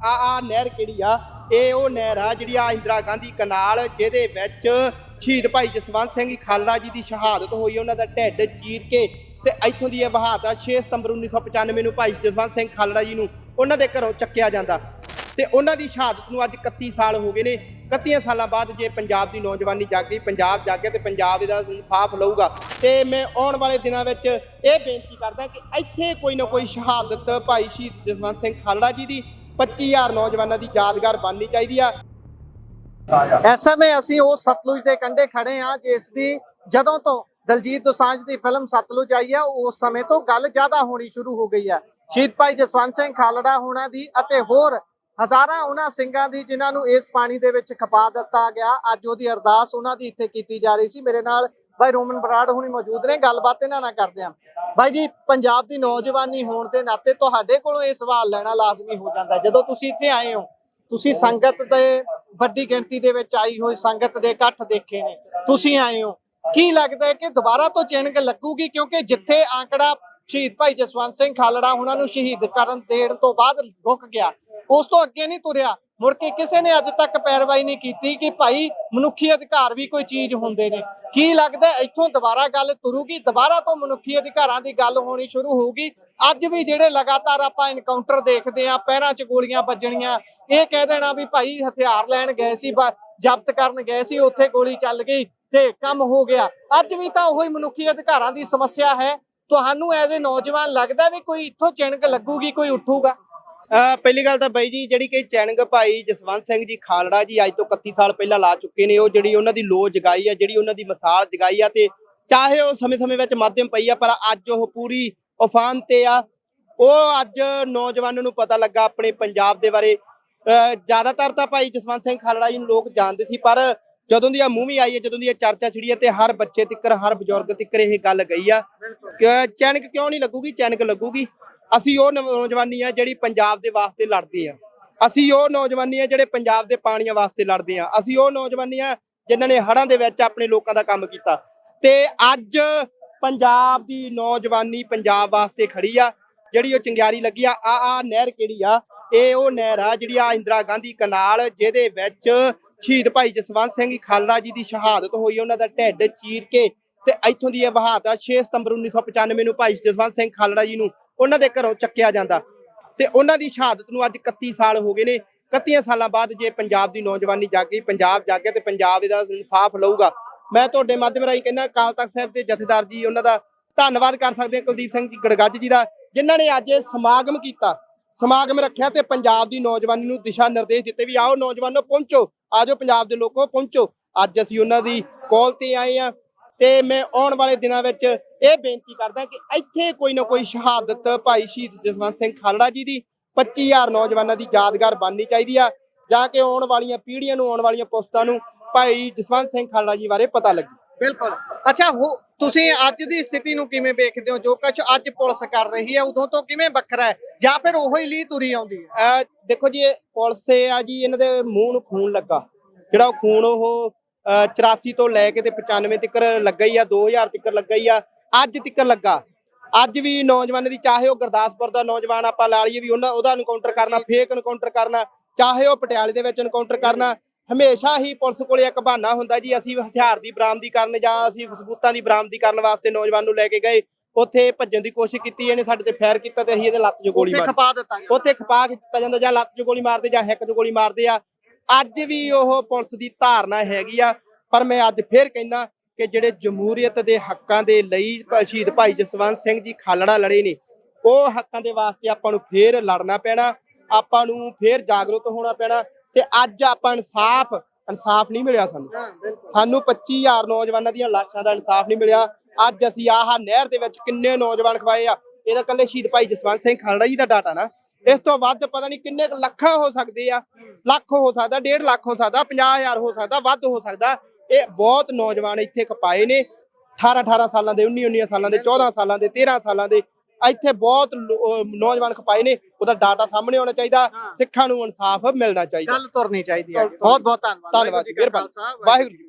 ਆ ਨਹਿਰ ਕਿਹੜੀ ਆ, ਇਹ ਉਹ ਨਹਿਰ ਆ ਜਿਹੜੀ ਆ ਇੰਦਰਾ ਗਾਂਧੀ ਕਨਾਲ, ਜਿਹਦੇ ਵਿੱਚ ਸ਼ਹੀਦ ਭਾਈ ਜਸਵੰਤ ਸਿੰਘ ਖਾਲੜਾ ਜੀ ਦੀ ਸ਼ਹਾਦਤ ਹੋਈ। ਉਹਨਾਂ ਦਾ ਢਿੱਡ ਚੀਰ ਕੇ ਤੇ ਇੱਥੋਂ ਦੀ ਇਹ ਵਹਾਅ 6 ਸਤੰਬਰ 1995 ਨੂੰ ਭਾਈ ਜਸਵੰਤ ਸਿੰਘ ਖਾਲੜਾ ਜੀ ਨੂੰ ਉਹਨਾਂ ਦੇ ਘਰੋਂ ਚੱਕਿਆ ਜਾਂਦਾ ਤੇ ਉਹਨਾਂ ਦੀ ਸ਼ਹਾਦਤ ਨੂੰ ਅੱਜ 31 ਸਾਲ ਹੋ ਗਏ ਨੇ। 31 ਸਾਲਾਂ ਬਾਅਦ ਜੇ ਪੰਜਾਬ ਦੀ ਨੌਜਵਾਨੀ ਜਾਗੀ, ਪੰਜਾਬ ਜਾਗਿਆ ਤੇ ਪੰਜਾਬ ਇਹਦਾ ਇਨਸਾਫ ਲਊਗਾ। ਤੇ ਮੈਂ ਆਉਣ ਵਾਲੇ ਦਿਨਾਂ ਵਿੱਚ ਇਹ ਬੇਨਤੀ ਕਰਦਾ ਕਿ ਇੱਥੇ ਕੋਈ ਨਾ ਕੋਈ ਸ਼ਹਾਦਤ ਭਾਈ ਸ਼ਹੀਦ ਜਸਵੰਤ ਸਿੰਘ ਖਾਲੜਾ ਜੀ ਦੀ 25000 ਨੌਜਵਾਨਾਂ ਦੀ ਯਾਦਗਾਰ ਬਣਨੀ ਚਾਹੀਦੀ ਆ। ਇਸ ਸਮੇਂ ਅਸੀਂ ਉਸ ਸਤਲੁਜ ਦੇ ਕੰਢੇ ਖੜੇ ਹਾਂ ਜਿਸ ਦੀ ਜਦੋਂ ਤੋਂ ਦਲਜੀਤ ਦੋਸਾਂਝ ਦੀ ਫਿਲਮ ਸਤਲੁਜ ਆਈ ਹੈ ਉਸ ਸਮੇਂ ਤੋਂ ਗੱਲ ਜ਼ਿਆਦਾ ਹੋਣੀ ਸ਼ੁਰੂ ਹੋ ਗਈ ਹੈ। ਸ਼ਹੀਦ ਭਾਈ ਜਸਵੰਤ ਸਿੰਘ ਖਾਲੜਾ ਹੋਣਾ ਦੀ ਅਤੇ ਹੋਰ ਹਜ਼ਾਰਾਂ ਉਹਨਾਂ ਸਿੰਘਾਂ ਦੀ ਜਿਨ੍ਹਾਂ ਨੂੰ ਇਸ ਪਾਣੀ ਦੇ ਵਿੱਚ ਖਪਾ ਦਿੱਤਾ ਗਿਆ, ਅੱਜ ਉਹਦੀ ਅਰਦਾਸ ਉਹਨਾਂ ਦੀ ਇੱਥੇ ਕੀਤੀ ਜਾ ਰਹੀ ਸੀ। ਮੇਰੇ ਨਾਲ ਭਾਈ ਰੋਮਨ ਬਰਾੜ ਹੁਣੀ ਮੌਜੂਦ ਨੇ, ਗੱਲਬਾਤ ਇਹਨਾਂ ਨਾਲ ਕਰਦੇ ਹਾਂ। ਭਾਈ ਜੀ, ਪੰਜਾਬ ਦੀ ਨੌਜਵਾਨੀ ਹੋਣ ਦੇ ਨਾਤੇ ਤੁਹਾਡੇ ਕੋਲੋਂ ਇਹ ਸਵਾਲ ਲੈਣਾ ਲਾਜ਼ਮੀ ਹੋ ਜਾਂਦਾ, ਜਦੋਂ ਤੁਸੀਂ ਇੱਥੇ ਆਏ ਹੋ, ਤੁਸੀਂ ਸੰਗਤ ਦੇ ਵੱਡੀ ਗਿਣਤੀ ਦੇ ਵਿੱਚ ਆਈ ਹੋਈ ਸੰਗਤ ਦੇ ਇਕੱਠ ਦੇਖੇ ਨੇ, ਤੁਸੀਂ ਆਏ ਹੋ, ਕੀ ਲੱਗਦਾ ਹੈ ਕਿ ਦੁਬਾਰਾ ਤੋਂ ਚਿਣਗ ਲੱਗੂਗੀ? ਕਿਉਂਕਿ ਜਿੱਥੇ ਆંકੜਾ ਸ਼ਹੀਦ ਭਾਈ ਜਸਵੰਤ ਸਿੰਘ ਖਾਲੜਾ ਉਹਨਾਂ ਨੂੰ ਸ਼ਹੀਦ ਕਰਨ ਦੇਣ ਤੋਂ ਬਾਅਦ ਰੁਕ ਗਿਆ, ਉਸ ਤੋਂ ਅੱਗੇ ਨਹੀਂ ਤੁਰਿਆ, ਮੁੜ ਕੇ ਕਿਸੇ ਨੇ ਅੱਜ ਤੱਕ ਪੈਰਵਾਈ ਨਹੀਂ ਕੀਤੀ ਕਿ ਭਾਈ ਮਨੁੱਖੀ ਅਧਿਕਾਰ ਵੀ ਕੋਈ ਚੀਜ਼ ਹੁੰਦੇ ਨੇ। ਕੀ ਲੱਗਦਾ ਇੱਥੋਂ ਦੁਬਾਰਾ ਗੱਲ ਤੁਰੂਗੀ, ਦੁਬਾਰਾ ਤੋਂ ਮਨੁੱਖੀ ਅਧਿਕਾਰਾਂ ਦੀ ਗੱਲ ਹੋਣੀ ਸ਼ੁਰੂ ਹੋਊਗੀ? ਅੱਜ ਵੀ ਜਿਹੜੇ ਲਗਾਤਾਰ ਆਪਾਂ ਐਨਕਾਊਂਟਰ ਦੇਖਦੇ ਆ, ਪੈਰਾਂ 'ਚ ਗੋਲੀਆਂ ਵੱਜਣੀਆਂ, ਇਹ ਕਹਿ ਦੇਣਾ ਵੀ ਭਾਈ ਹਥਿਆਰ ਲੈਣ ਗਏ ਸੀ, ਜ਼ਬਤ ਕਰਨ ਗਏ ਸੀ, ਉੱਥੇ ਗੋਲੀ ਚੱਲ ਗਈ ਤੇ ਕੰਮ ਹੋ ਗਿਆ। ਅੱਜ ਵੀ ਤਾਂ ਉਹੀ ਮਨੁੱਖੀ ਅਧਿਕਾਰਾਂ ਦੀ ਸਮੱਸਿਆ ਹੈ। ਤੁਹਾਨੂੰ ਐਜ਼ ਏ ਨੌਜਵਾਨ ਲੱਗਦਾ ਵੀ ਕੋਈ ਇੱਥੋਂ ਚਿਣਗ ਲੱਗੂਗੀ, ਕੋਈ ਉੱਠੂਗਾ? ਪਹਿਲੀ ਗੱਲ ਤਾਂ ਬਾਈ ਜੀ, ਜਿਹੜੀ ਕਿ ਚਿਣਗ ਭਾਈ ਜਸਵੰਤ ਸਿੰਘ ਜੀ ਖਾਲੜਾ ਜੀ ਅੱਜ ਤੋਂ 31 ਸਾਲ ਪਹਿਲਾਂ ਲਾ ਚੁੱਕੇ ਨੇ, ਉਹ ਜਿਹੜੀ ਉਹਨਾਂ ਦੀ ਲੋ ਜਗਾਈ ਆ, ਜਿਹੜੀ ਉਹਨਾਂ ਦੀ ਮਿਸਾਲ ਜਗਾਈ ਆ, ਤੇ ਚਾਹੇ ਉਹ ਸਮੇਂ-ਸਮੇਂ ਵਿੱਚ ਮਾਧਿਅਮ ਪਈ ਆ, ਪਰ ਅੱਜ ਉਹ ਪੂਰੀ ਉਫਾਨ ਤੇ ਆ। ਉਹ ਅੱਜ ਨੌਜਵਾਨਾਂ ਨੂੰ ਪਤਾ ਲੱਗਾ ਆਪਣੇ ਪੰਜਾਬ ਦੇ ਬਾਰੇ। ਜ਼ਿਆਦਾਤਰ ਤਾਂ ਭਾਈ ਜਸਵੰਤ ਸਿੰਘ ਖਾਲੜਾ ਜੀ ਨੂੰ ਲੋਕ ਜਾਣਦੇ ਸੀ, ਪਰ ਜਦੋਂ ਦੀ ਆ ਮੂਵੀ ਆਈ ਹੈ, ਜਦੋਂ ਦੀ ਇਹ ਚਰਚਾ ਛਿੜੀ ਹੈ, ਤੇ ਹਰ ਬੱਚੇ ਤਿੱਕਰ, ਹਰ ਬਜ਼ੁਰਗ ਤਿੱਕਰ ਇਹ ਗੱਲ ਗਈ ਆ ਕਿ ਚਿਣਗ ਕਿਉਂ ਨਹੀਂ ਲੱਗੂਗੀ? ਚਿਣਗ ਲੱਗੂਗੀ। ਅਸੀਂ ਉਹ ਨੌਜਵਾਨੀ ਆ ਜਿਹੜੀ ਪੰਜਾਬ ਦੇ ਵਾਸਤੇ ਲੜਦੇ ਆ, ਅਸੀਂ ਉਹ ਨੌਜਵਾਨੀ ਆ ਜਿਹੜੇ ਪੰਜਾਬ ਦੇ ਪਾਣੀਆਂ ਵਾਸਤੇ ਲੜਦੇ ਆ, ਅਸੀਂ ਉਹ ਨੌਜਵਾਨੀ ਆ ਜਿਨ੍ਹਾਂ ਨੇ ਹੜ੍ਹਾਂ ਦੇ ਵਿੱਚ ਆਪਣੇ ਲੋਕਾਂ ਦਾ ਕੰਮ ਕੀਤਾ। ਤੇ ਅੱਜ ਪੰਜਾਬ ਦੀ ਨੌਜਵਾਨੀ ਪੰਜਾਬ ਵਾਸਤੇ ਖੜੀ ਆ, ਜਿਹੜੀ ਉਹ ਚੰਗਿਆਰੀ ਲੱਗੀ ਆ। ਆ ਨਹਿਰ ਕਿਹੜੀ ਆ, ਇਹ ਉਹ ਨਹਿਰ ਆ ਜਿਹੜੀ ਆ ਇੰਦਰਾ ਗਾਂਧੀ ਕਨਾਲ, ਜਿਹਦੇ ਵਿੱਚ ਸ਼ਹੀਦ ਭਾਈ ਜਸਵੰਤ ਸਿੰਘ ਖਾਲੜਾ ਜੀ ਦੀ ਸ਼ਹਾਦਤ ਹੋਈ। ਉਹਨਾਂ ਦਾ ਢਿੱਡ ਚੀਰ ਕੇ ਤੇ ਇੱਥੋਂ ਦੀ ਇਹ ਵਹਾਅ 6 ਸਤੰਬਰ 1995 ਨੂੰ ਭਾਈ ਜਸਵੰਤ ਸਿੰਘ ਖਾਲੜਾ ਜੀ ਨੂੰ ਉਹਨਾਂ ਦੇ ਘਰੋਂ ਚੱਕਿਆ ਜਾਂਦਾ ਤੇ ਉਹਨਾਂ ਦੀ ਸ਼ਹਾਦਤ ਨੂੰ ਅੱਜ 31 ਸਾਲ ਹੋ ਗਏ ਨੇ। 31 ਸਾਲਾਂ ਬਾਅਦ ਜੇ ਪੰਜਾਬ ਦੀ ਨੌਜਵਾਨੀ ਜਾਗੀ, ਪੰਜਾਬ ਜਾਗਿਆ ਤੇ ਪੰਜਾਬ ਇਹਦਾ ਇਨਸਾਫ ਲਊਗਾ। ਮੈਂ ਤੁਹਾਡੇ ਮਾਧਿਅਮ ਰਾਹੀਂ ਕਹਿੰਦਾ ਅਕਾਲ ਤਖਤ ਸਾਹਿਬ ਦੇ ਜਥੇਦਾਰ ਜੀ, ਉਹਨਾਂ ਦਾ ਧੰਨਵਾਦ ਕਰ ਸਕਦੇ ਹਾਂ, ਕੁਲਦੀਪ ਸਿੰਘ ਜੀ ਗੜਗੱਜ ਜੀ ਦਾ, ਜਿਨ੍ਹਾਂ ਨੇ ਅੱਜ ਇਹ ਸਮਾਗਮ ਕੀਤਾ, ਸਮਾਗਮ ਰੱਖਿਆ ਤੇ ਪੰਜਾਬ ਦੀ ਨੌਜਵਾਨੀ ਨੂੰ ਦਿਸ਼ਾ ਨਿਰਦੇਸ਼ ਦਿੱਤੇ ਵੀ ਆਓ ਨੌਜਵਾਨੋ ਪਹੁੰਚੋ, ਆਜੋ ਪੰਜਾਬ ਦੇ ਲੋਕੋ ਪਹੁੰਚੋ। ਅੱਜ ਅਸੀਂ ਉਹਨਾਂ ਦੀ ਕਾਲ ਤੇ ਆਏ ਆ ਤੇ ਮੈਂ ਆਉਣ ਵਾਲੇ ਦਿਨਾਂ ਵਿੱਚ ਇਹ ਬੇਨਤੀ ਕਰਦਾ ਕਿ ਇੱਥੇ ਕੋਈ ਨਾ ਕੋਈ ਸ਼ਹਾਦਤ ਭਾਈ ਸ਼ਹੀਦ ਜਸਵੰਤ ਸਿੰਘ ਖਾਲੜਾ ਜੀ ਦੀ 25000 ਨੌਜਵਾਨਾਂ ਦੀ ਯਾਦਗਾਰ ਬਣਨੀ ਚਾਹੀਦੀ ਆ, ਜਾਂ ਕਿ ਆਉਣ ਵਾਲੀਆਂ ਪੀੜ੍ਹੀਆਂ ਨੂੰ, ਆਉਣ ਵਾਲੀਆਂ ਪੁਸਤਾਂ ਨੂੰ ਭਾਈ ਜਸਵੰਤ ਸਿੰਘ ਖਾਲੜਾ ਜੀ ਬਾਰੇ ਪਤਾ ਲੱਗੇ। ਬਿਲਕੁਲ। ਅੱਛਾ, ਤੁਸੀਂ ਅੱਜ ਦੀ ਸਥਿਤੀ ਨੂੰ ਕਿਵੇਂ ਵੇਖਦੇ ਹੋ? ਜੋ ਕੁਝ ਅੱਜ ਪੁਲਿਸ ਕਰ ਰਹੀ ਹੈ ਉਦੋਂ ਤੋਂ ਕਿਵੇਂ ਵੱਖਰਾ ਹੈ, ਜਾਂ ਫਿਰ ਉਹੀ ਲੀ ਤੁਰੀ ਆਉਂਦੀ ਹੈ? ਦੇਖੋ ਜੀ, ਇਹ ਪੁਲਿਸ ਆ ਜੀ, ਇਹਨਾਂ ਦੇ ਮੂੰਹ ਨੂੰ ਖੂਨ ਲੱਗਾ, ਜਿਹੜਾ ਉਹ ਖੂਨ ਉਹ 84 ਤੋਂ ਲੈ ਕੇ ਤੇ 95 ਤੱਕ ਲੱਗਾ ਹੀ ਆ, 2000 ਤੱਕ ਲੱਗਾ ਹੀ ਆ, ਅੱਜ ਤੱਕ ਲੱਗਾ। ਅੱਜ ਵੀ ਨੌਜਵਾਨਾਂ ਦੀ, ਚਾਹੇ ਉਹ ਗੁਰਦਾਸਪੁਰ ਦਾ ਨੌਜਵਾਨ ਆਪਾਂ ਲਾ ਲਈਏ ਵੀ ਉਹਦਾ ਐਨਕਾਊਂਟਰ ਕਰਨਾ, ਫੇਕ ਐਨਕਾਊਂਟਰ ਕਰਨਾ, ਚਾਹੇ ਉਹ ਪਟਿਆਲੇ ਦੇ ਵਿੱਚ ਐਨਕਾਊਂਟਰ ਕਰਨਾ, ਹਮੇਸ਼ਾ ਹੀ ਪੁਲਿਸ ਕੋਲ ਇੱਕ ਬਹਾਨਾ ਹੁੰਦਾ ਜੀ, ਅਸੀਂ ਹਥਿਆਰ ਦੀ ਬਰਾਮਦੀ ਕਰਨ ਜਾਂ ਅਸੀਂ ਸਬੂਤਾਂ ਦੀ ਬਰਾਮਦੀ ਕਰਨ ਵਾਸਤੇ ਨੌਜਵਾਨ ਨੂੰ ਲੈ ਕੇ ਗਏ, ਉੱਥੇ ਭੱਜਣ ਦੀ ਕੋਸ਼ਿਸ਼ ਕੀਤੀ, ਇਹਨੇ ਸਾਡੇ ਤੇ ਫਾਇਰ ਕੀਤਾ ਤੇ ਅਸੀਂ ਇਹਦੇ ਲੱਤ 'ਚ ਗੋਲੀ ਮਾਰੀ, ਉੱਥੇ ਖਪਾ ਕੇ ਦਿੱਤਾ ਜਾਂਦਾ, ਜਾਂ ਲੱਤ 'ਚ ਗੋਲੀ ਮਾਰਦੇ ਜਾਂ ਹਿੱਕ 'ਚ ਗੋਲੀ ਮਾਰਦੇ ਆ। ਅੱਜ ਵੀ ਉਹ ਪੁਲਿਸ ਦੀ ਧਾਰਨਾ ਹੈਗੀ ਆ, ਪਰ ਮੈਂ ਅੱਜ ਫੇਰ ਕਹਿਣਾ ਕਿ ਜਿਹੜੇ ਜਮਹੂਰੀਅਤ ਦੇ ਹੱਕਾਂ ਦੇ ਲਈ ਸ਼ਹੀਦ ਭਾਈ ਜਸਵੰਤ ਸਿੰਘ ਜੀ ਖਾਲੜਾ ਲੜੇ ਨੇ, ਉਹ ਹੱਕਾਂ ਦੇ ਵਾਸਤੇ ਆਪਾਂ ਨੂੰ ਫੇਰ ਲੜਨਾ ਪੈਣਾ, ਆਪਾਂ ਨੂੰ ਫੇਰ ਜਾਗਰੂਕ ਹੋਣਾ ਪੈਣਾ। ਤੇ ਅੱਜ ਆਪਾਂ ਇਨਸਾਫ ਨਹੀਂ ਮਿਲਿਆ ਸਾਨੂੰ 25000 ਨੌਜਵਾਨਾਂ ਦੀਆਂ ਲਾਸ਼ਾਂ ਦਾ ਇਨਸਾਫ ਨਹੀਂ ਮਿਲਿਆ। ਅੱਜ ਅਸੀਂ ਆਹ ਨਹਿਰ ਦੇ ਵਿੱਚ ਕਿੰਨੇ ਨੌਜਵਾਨ ਖਵਾਏ ਆ, ਇਹਦਾ ਇਕੱਲੇ ਸ਼ਹੀਦ ਭਾਈ ਜਸਵੰਤ ਸਿੰਘ ਖਾਲੜਾ ਜੀ ਦਾ ਡਾਟਾ ਨਾ, ਇਸ ਤੋਂ ਵੱਧ ਪਤਾ ਨਹੀਂ ਕਿੰਨੇ ਲੱਖਾਂ ਹੋ ਸਕਦੇ ਆ, ਲੱਖ ਹੋ ਸਕਦਾ, 1.5 ਲੱਖ ਹੋ ਸਕਦਾ, 50000 ਹੋ ਸਕਦਾ, ਵੱਧ ਹੋ ਸਕਦਾ। ਇਹ ਬਹੁਤ ਨੌਜਵਾਨ ਇੱਥੇ ਖਪਾਏ ਨੇ, 18 ਸਾਲਾਂ ਦੇ, 19 ਸਾਲਾਂ ਦੇ, 14 ਸਾਲਾਂ ਦੇ, 13 ਸਾਲਾਂ ਦੇ, ਇੱਥੇ ਬਹੁਤ ਨੌਜਵਾਨ ਖਪਾਏ ਨੇ। ਉਹਦਾ ਡਾਟਾ ਸਾਹਮਣੇ ਆਉਣਾ ਚਾਹੀਦਾ, ਸਿੱਖਾਂ ਨੂੰ ਇਨਸਾਫ ਮਿਲਣਾ ਚਾਹੀਦਾ, ਗੱਲ ਤੁਰਨੀ ਚਾਹੀਦੀ ਹੈ। ਬਹੁਤ ਬਹੁਤ ਧੰਨਵਾਦ। ਧੰਨਵਾਦ, ਮਿਹਰਬਾਨੀ, ਵਾਹਿਗੁਰੂ।